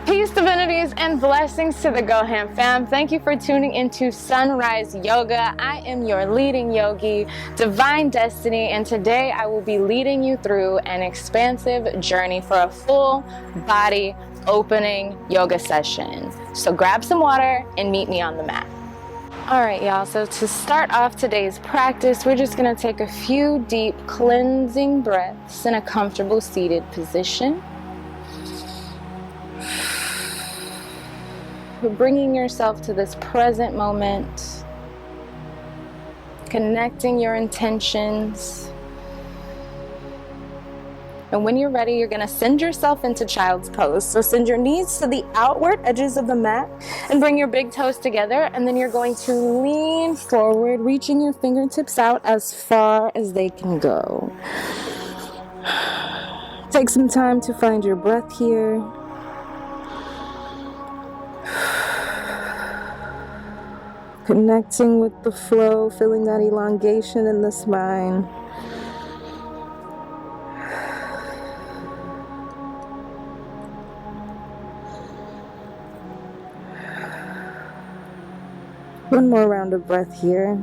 Peace, divinities, and blessings to the Goham fam. Thank you for tuning into Sunrise Yoga. I am your leading yogi, Divine Destini, and today I will be leading you through an expansive journey for a full body opening yoga session. So grab some water and meet me on the mat. All right, y'all, so to start off today's practice, we're just gonna take a few deep cleansing breaths in a comfortable seated position. Bringing yourself to this present moment, connecting your intentions. And when you're ready, you're gonna send yourself into child's pose. So send your knees to the outward edges of the mat and bring your big toes together. And then you're going to lean forward, reaching your fingertips out as far as they can go. Take some time to find your breath here. Connecting with the flow, feeling that elongation in the spine. One more round of breath here.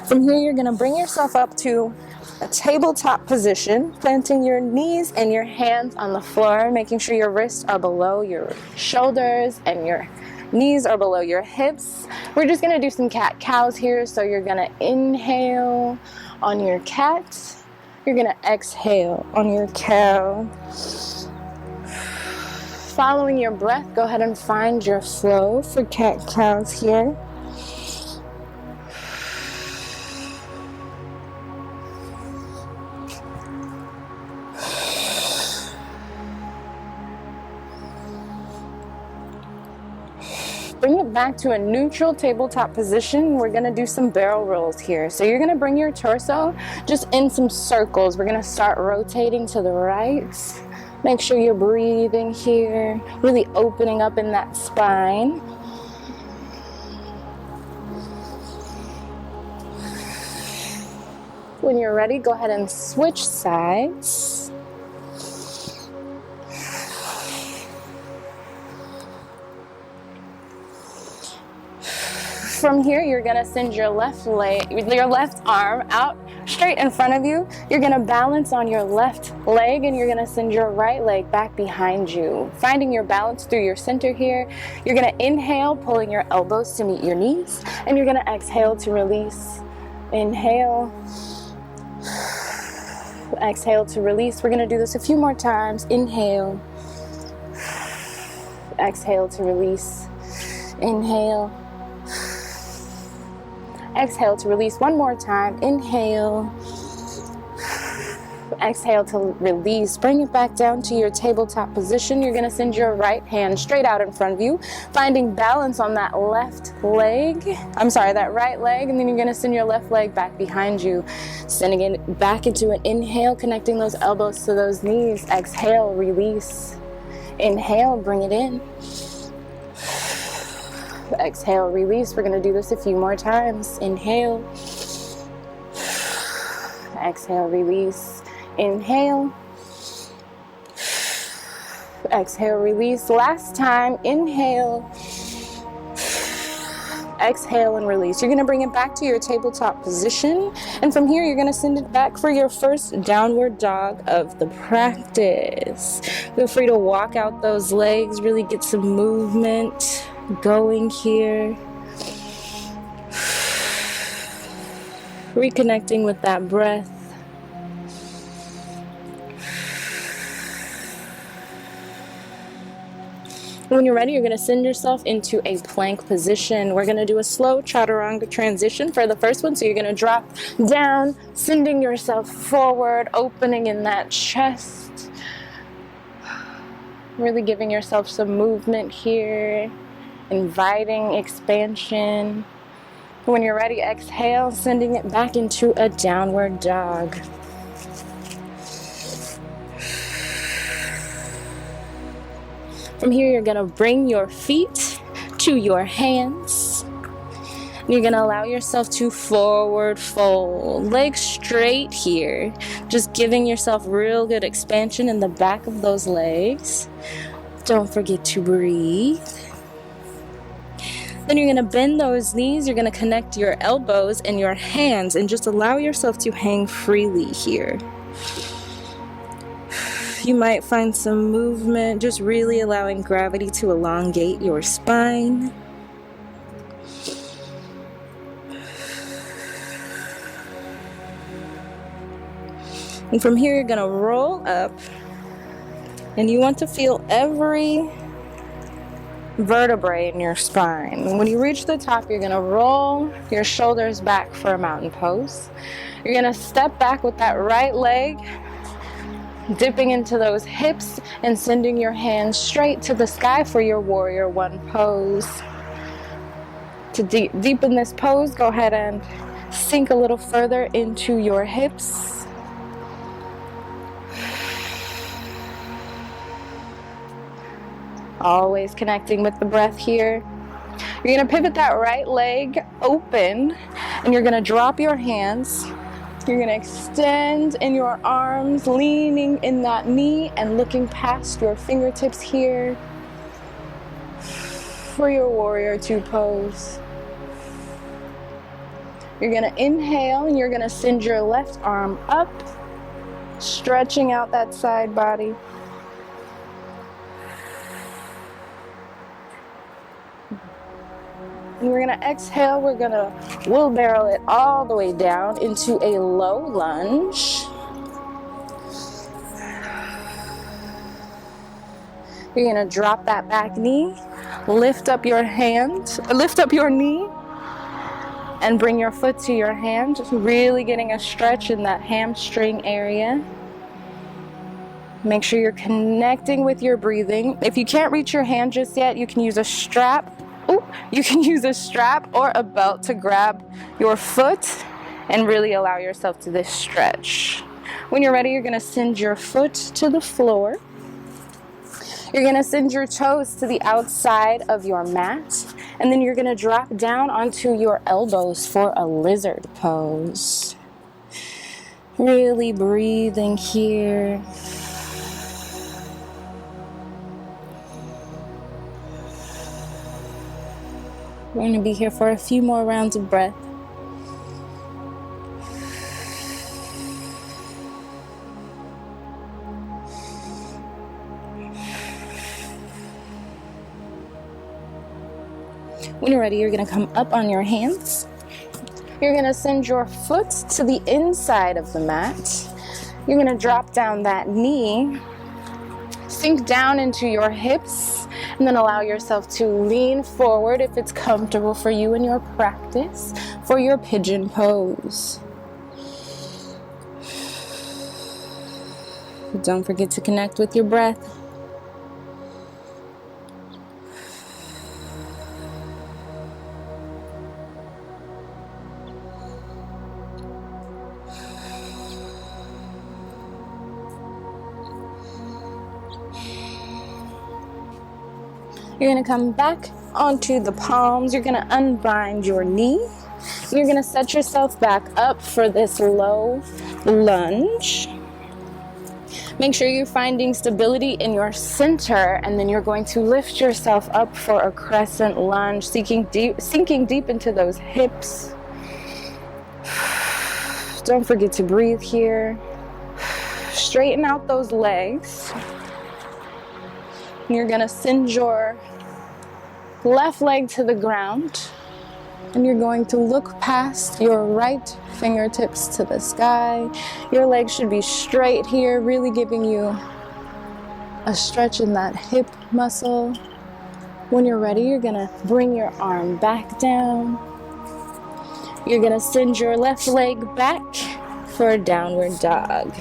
From here, you're going to bring yourself up to a tabletop position, planting your knees and your hands on the floor, making sure your wrists are below your shoulders and your knees are below your hips. We're just going to do some cat-cows here. So you're going to inhale on your cat. You're going to exhale on your cow. Following your breath, go ahead and find your flow for cat-cows here. Bring it back to a neutral tabletop position. We're gonna do some barrel rolls here. So you're gonna bring your torso just in some circles. We're gonna start rotating to the right. Make sure you're breathing here, really opening up in that spine. When you're ready, go ahead and switch sides. From here, you're gonna send your left arm out straight in front of you. You're gonna balance on your left leg and you're gonna send your right leg back behind you. Finding your balance through your center here. You're gonna inhale, pulling your elbows to meet your knees, and you're gonna exhale to release. Inhale. Exhale to release. We're gonna do this a few more times. Inhale. Exhale to release. Inhale. Exhale to release. One more time. Inhale. Exhale to release. Bring it back down to your tabletop position. You're going to send your right hand straight out in front of you, finding balance on that that right leg, and then you're going to send your left leg back behind you, sending it back into an inhale, connecting those elbows to those knees. Exhale, release. Inhale, bring it in. Exhale, release. We're going to do this a few more times. Inhale. Exhale, release. Inhale. Exhale, release. Last time. Inhale. Exhale and release. You're going to bring it back to your tabletop position. And from here, you're going to send it back for your first downward dog of the practice. Feel free to walk out those legs, really get some movement going here. Reconnecting with that breath. When you're ready, you're going to send yourself into a plank position. We're going to do a slow chaturanga transition for the first one. So you're going to drop down, sending yourself forward, opening in that chest. Really giving yourself some movement here. Inviting expansion. When you're ready, exhale, sending it back into a downward dog. From here, you're going to bring your feet to your hands. You're gonna allow yourself to forward fold, legs straight here, just giving yourself real good expansion in the back of those legs. Don't forget to breathe. Then you're gonna bend those knees, you're gonna connect your elbows and your hands and just allow yourself to hang freely here. You might find some movement, just really allowing gravity to elongate your spine. And from here, you're gonna roll up, and you want to feel every vertebrae in your spine. When you reach the top, you're gonna roll your shoulders back for a mountain pose. You're gonna step back with that right leg, dipping into those hips and sending your hands straight to the sky for your warrior one pose. To deepen this pose, go ahead and sink a little further into your hips. Always connecting with the breath here. You're gonna pivot that right leg open, and you're gonna drop your hands. You're gonna extend in your arms, leaning in that knee and looking past your fingertips here for your warrior two pose. You're gonna inhale, and you're gonna send your left arm up, stretching out that side body. And we're gonna exhale, we're gonna wheelbarrow it all the way down into a low lunge. You're gonna drop that back knee, lift up your knee, and bring your foot to your hand, just really getting a stretch in that hamstring area. Make sure you're connecting with your breathing. If you can't reach your hand just yet, you can use a strap. You can use a strap or a belt to grab your foot and really allow yourself to this stretch. When you're ready, you're gonna send your foot to the floor. You're gonna send your toes to the outside of your mat, and then you're gonna drop down onto your elbows for a lizard pose. Really breathing here. We're going to be here for a few more rounds of breath. When you're ready, you're going to come up on your hands. You're going to send your foot to the inside of the mat. You're going to drop down that knee, sink down into your hips, and then allow yourself to lean forward if it's comfortable for you in your practice for your pigeon pose. Don't forget to connect with your breath. You're going to come back onto the palms. You're going to unbind your knee. You're going to set yourself back up for this low lunge. Make sure you're finding stability in your center, and then you're going to lift yourself up for a crescent lunge, sinking deep into those hips. Don't forget to breathe here. Straighten out those legs. You're gonna send your left leg to the ground, and you're going to look past your right fingertips to the sky. Your legs should be straight here, really giving you a stretch in that hip muscle. When you're ready, you're gonna bring your arm back down. You're gonna send your left leg back for a downward dog.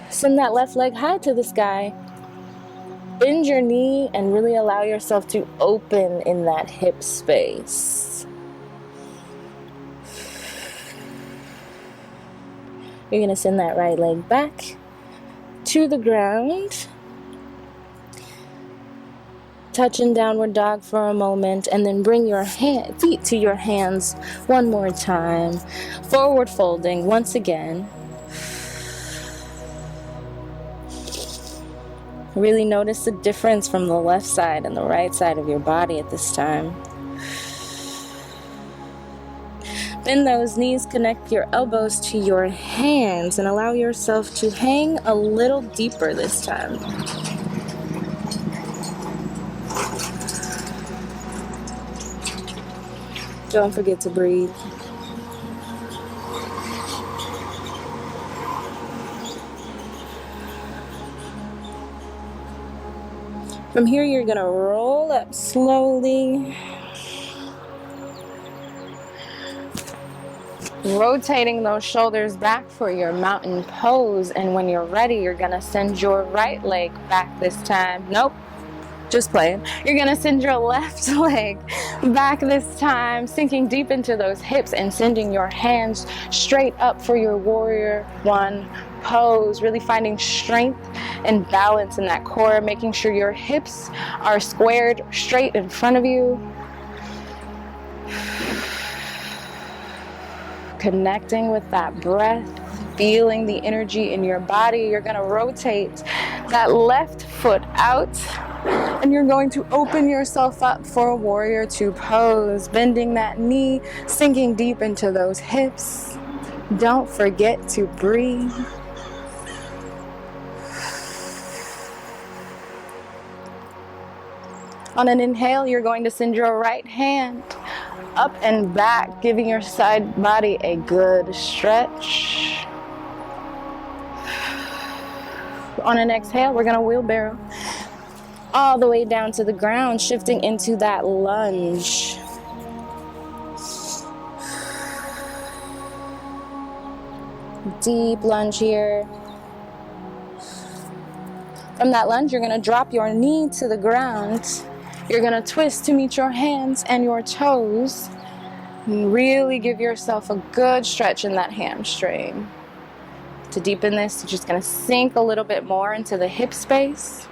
Send that left leg high to the sky. Bend your knee and really allow yourself to open in that hip space. You're going to send that right leg back to the ground. Touch in downward dog for a moment, and then bring your feet to your hands one more time. Forward folding once again. Really notice the difference from the left side and the right side of your body at this time. Bend those knees, connect your elbows to your hands, and allow yourself to hang a little deeper this time. Don't forget to breathe. From here, you're going to roll up slowly, rotating those shoulders back for your mountain pose. And when you're ready, you're going to send your right leg back this time. Nope, just playing. You're going to send your left leg back this time, sinking deep into those hips and sending your hands straight up for your warrior one pose, really finding strength and balance in that core, making sure your hips are squared straight in front of you. Connecting with that breath, feeling the energy in your body. You're going to rotate that left foot out, and you're going to open yourself up for a warrior two pose, bending that knee, sinking deep into those hips. Don't forget to breathe. On an inhale, you're going to send your right hand up and back, giving your side body a good stretch. On an exhale, we're going to wheelbarrow all the way down to the ground, shifting into that lunge. Deep lunge here. From that lunge, you're going to drop your knee to the ground. You're going to twist to meet your hands and your toes. And really give yourself a good stretch in that hamstring. To deepen this, you're just going to sink a little bit more into the hip space.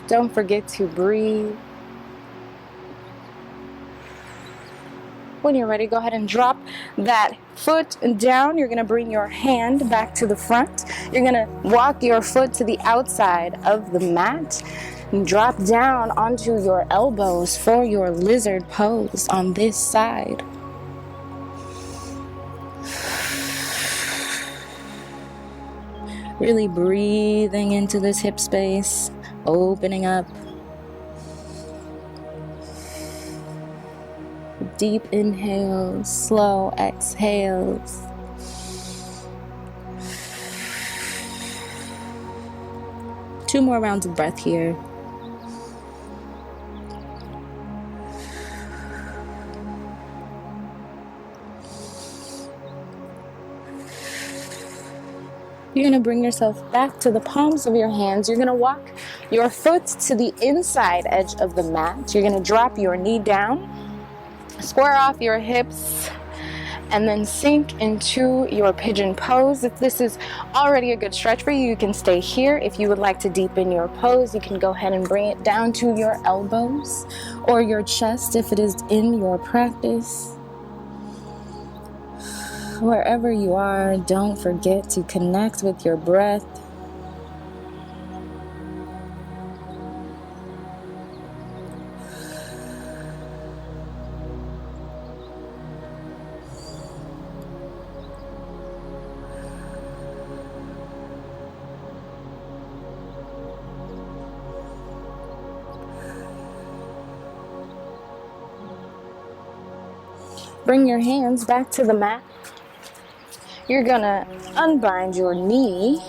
Don't forget to breathe. When you're ready, go ahead and drop that foot down. You're going to bring your hand back to the front. You're going to walk your foot to the outside of the mat and drop down onto your elbows for your lizard pose on this side. Really breathing into this hip space, opening up. Deep inhales, slow exhales. Two more rounds of breath here. You're going to bring yourself back to the palms of your hands. You're going to walk your foot to the inside edge of the mat. You're going to drop your knee down. Square off your hips and then sink into your pigeon pose. If this is already a good stretch for you, you can stay here. If you would like to deepen your pose, you can go ahead and bring it down to your elbows or your chest if it is in your practice. Wherever you are, don't forget to connect with your breath. Bring your hands back to the mat. You're gonna unbind your knee.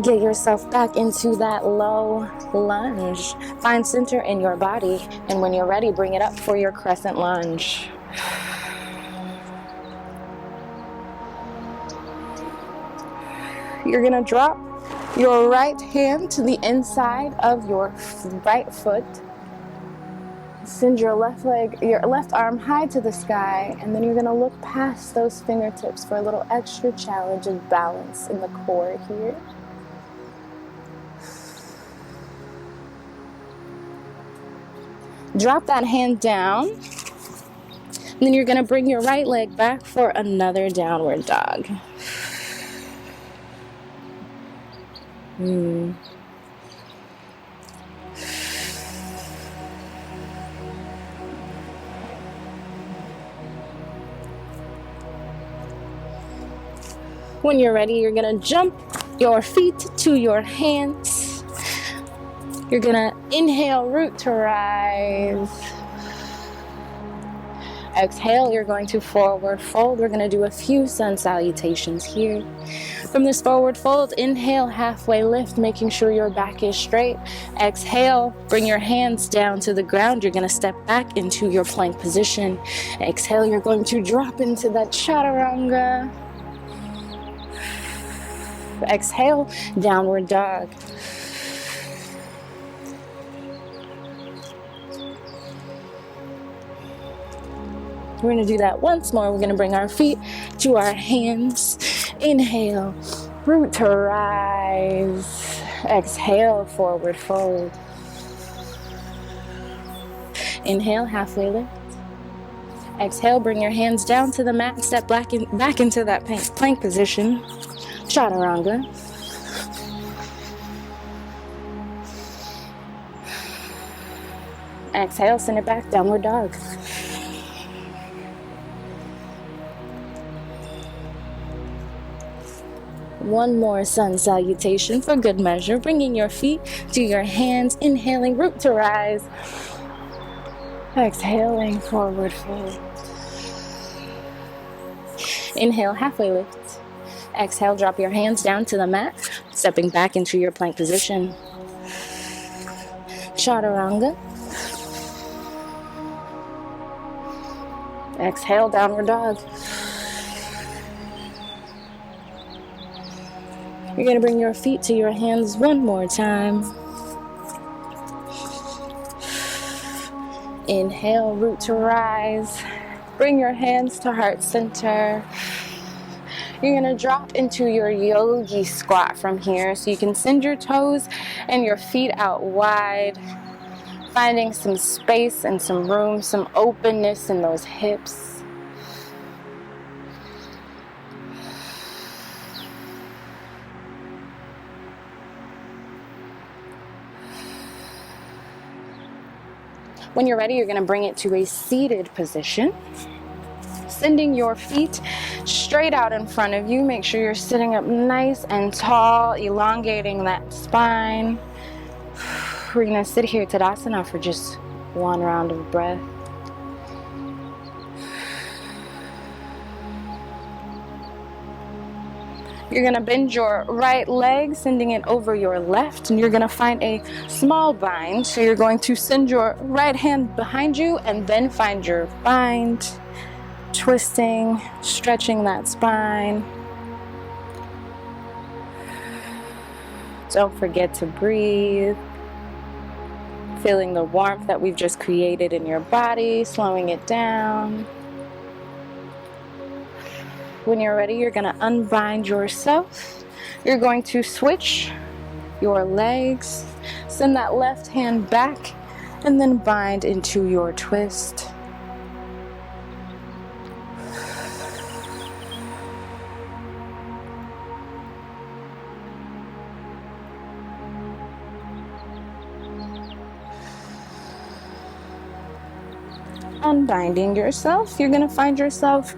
Get yourself back into that low lunge. Find center in your body, and when you're ready, bring it up for your crescent lunge. You're gonna drop your right hand to the inside of your right foot. Send your left leg, your left arm high to the sky, and then you're going to look past those fingertips for a little extra challenge of balance in the core here. Drop that hand down. And then you're going to bring your right leg back for another downward dog. When you're ready, you're going to jump your feet to your hands. You're going to inhale, root to rise. Exhale, you're going to forward fold. We're going to do a few sun salutations here. From this forward fold, inhale, halfway lift, making sure your back is straight. Exhale, bring your hands down to the ground. You're going to step back into your plank position. Exhale, you're going to drop into that chaturanga. Exhale, downward dog. We're going to do that once more. We're going to bring our feet to our hands. Inhale, root to rise. Exhale, forward fold. Inhale, halfway lift. Exhale, bring your hands down to the mat. Step back into that plank position. Chaturanga. Exhale, send it back, downward dog. One more sun salutation for good measure, bringing your feet to your hands, inhaling, root to rise. Exhaling, forward fold. Inhale, halfway lift. Exhale, drop your hands down to the mat, stepping back into your plank position. Chaturanga. Exhale, downward dog. You're going to bring your feet to your hands one more time. Inhale, root to rise. Bring your hands to heart center. You're going to drop into your yogi squat from here, so you can send your toes and your feet out wide, finding some space and some room, some openness in those hips. When you're ready, you're going to bring it to a seated position. Sending your feet straight out in front of you. Make sure you're sitting up nice and tall, elongating that spine. We're going to sit here Tadasana for just one round of breath. You're going to bend your right leg, sending it over your left, and you're going to find a small bind. So you're going to send your right hand behind you and then find your bind. Twisting, stretching that spine. Don't forget to breathe. Feeling the warmth that we've just created in your body, slowing it down. When you're ready, you're going to unbind yourself. You're going to switch your legs. Send that left hand back and then bind into your twist. Unbinding yourself, you're going to find yourself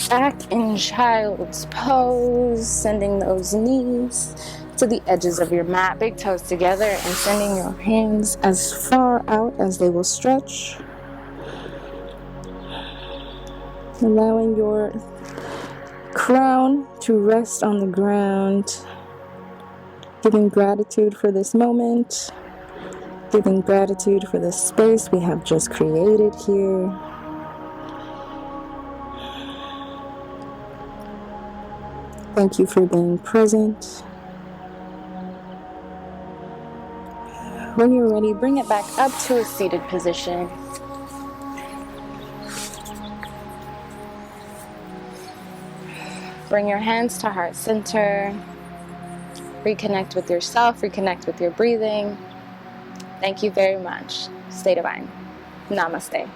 back in child's pose, sending those knees to the edges of your mat, big toes together, and sending your hands as far out as they will stretch. Allowing your crown to rest on the ground, giving gratitude for this moment. Giving gratitude for the space we have just created here. Thank you for being present. When you're ready, bring it back up to a seated position. Bring your hands to heart center. Reconnect with yourself, reconnect with your breathing. Thank you very much. Stay divine. Namaste.